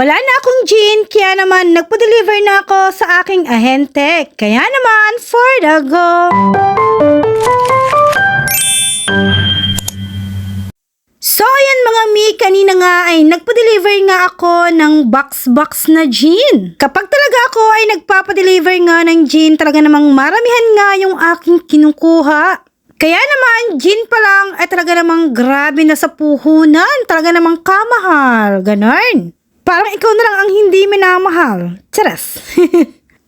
Wala na akong gin, kaya naman nagpa-deliver na ako sa aking ahente. Kaya naman, for the go! So ayan mga mi, kanina nga ay nagpa-deliver nga ako ng box na gin. Kapag talaga ako ay nagpapa-deliver nga ng gin, talaga namang maramihan nga yung aking kinukuha. Kaya naman, gin pa lang ay talaga namang grabe na sa puhunan, talaga namang kamahal, ganon. Parang ikaw na lang ang hindi minamahal. Charas!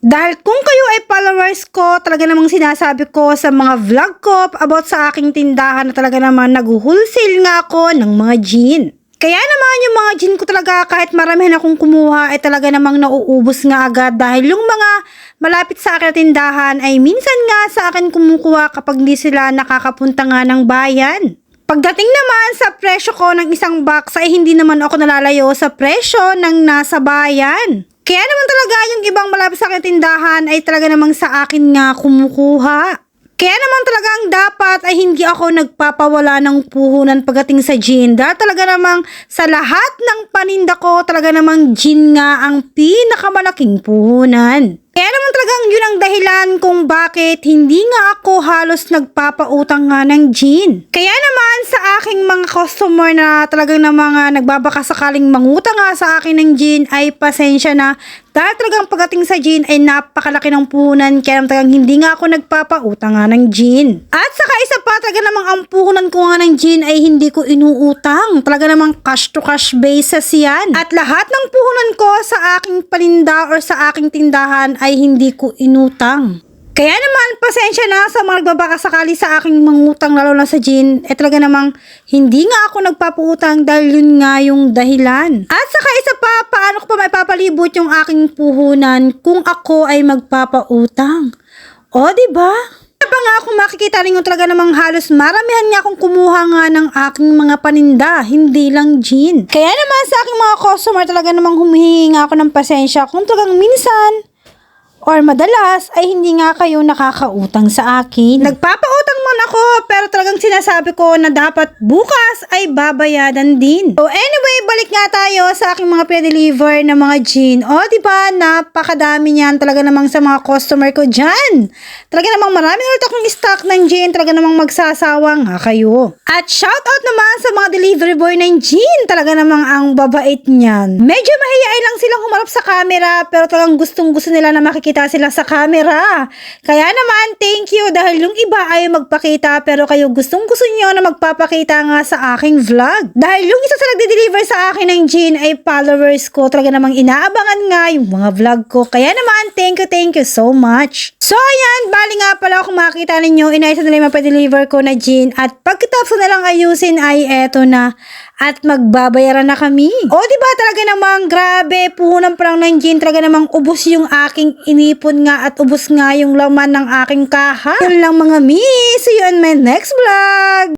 Dahil kung kayo ay followers ko, talaga namang sinasabi ko sa mga vlog ko about sa aking tindahan na talaga naman nag-wholesale nga ako ng mga gin. Kaya naman yung mga gin ko talaga kahit maramihan akong kumuha ay talaga namang nauubos nga agad dahil yung mga malapit sa akin na tindahan ay minsan nga sa akin kumukuha kapag hindi sila nakakapunta nga ng bayan. Pagdating naman sa presyo ko ng isang box ay hindi naman ako nalalayo sa presyo ng nasa bayan. Kaya naman talaga yung ibang malapit sa akin tindahan ay talaga namang sa akin nga kumukuha. Kaya naman talagang dapat ay hindi ako nagpapawala ng puhunan pagdating sa gin. Dahil talaga namang sa lahat ng paninda ko talaga namang gin nga ang pinakamalaking puhunan. Kaya naman talagang yun ang dahilan kung bakit hindi nga ako halos nagpapautang nga ng gin. Kaya naman sa aking mga customer na talagang na mga nagbabaka sakaling mangutang nga sa akin ng gin ay pasensya na. Dahil talagang pagdating sa gin ay napakalaki ng puhunan kaya naman talagang hindi nga ako nagpapautang nga ng gin. At saka isa pa talaga namang ang puhunan ko nga ng gin ay hindi ko inuutang. Talaga namang cash to cash basis yan. At lahat ng puhunan ko sa aking paninda or sa aking tindahan ay hindi ko inutang. Kaya naman, pasensya na sa mga nagbabaka sakali sa aking mangutang lalo na sa gin, talaga namang hindi nga ako nagpapautang dahil yun nga yung dahilan. At saka isa pa, paano ko pa maipapalibot yung aking puhunan kung ako ay magpapautang? O, diba? Pa nga kung makikita ninyo talaga namang halos maramihan nga akong kumuha nga ng aking mga paninda, hindi lang gin. Kaya naman sa aking mga customer talaga namang humihingi nga ako ng pasensya kung talagang minsan or madalas ay hindi nga kayo nakakautang sa akin. Nagpapautang man ako pero talagang sinasabi ko na dapat bukas ay babayadan din. So anyway, balik nga tayo sa aking mga pre-deliver na mga gin. O diba, napakadami niyan talaga namang sa mga customer ko dyan. Talaga namang marami ulit akong stock ng gin. Talaga namang magsasawa nga kayo. At shoutout naman sa mga delivery boy ng gin. Talaga namang ang babait niyan. Medyo mahihain lang silang humarap sa camera pero talagang gustong gusto nila na makikita sila sa camera. Kaya naman, thank you dahil yung iba ay magpakita pero kayo gustong gusto nyo na magpapakita nga sa aking vlog. Dahil yung isa sa nagde-deliver sa akin ng gin ay followers ko. Talaga namang inaabangan nga yung mga vlog ko. Kaya naman, thank you so much. So ayan, bali nga pala kung makikita ninyo, inayos na nila yung pa-deliver ko na gin at pagkatapos na lang ayusin ay eto na. At magbabayaran na kami. O diba talaga namang grabe, puhunan pa lang ng gin, talaga namang ubos yung aking inipon nga at ubos nga yung laman ng aking kaha. Yun lang mga mi, see you on my next vlog.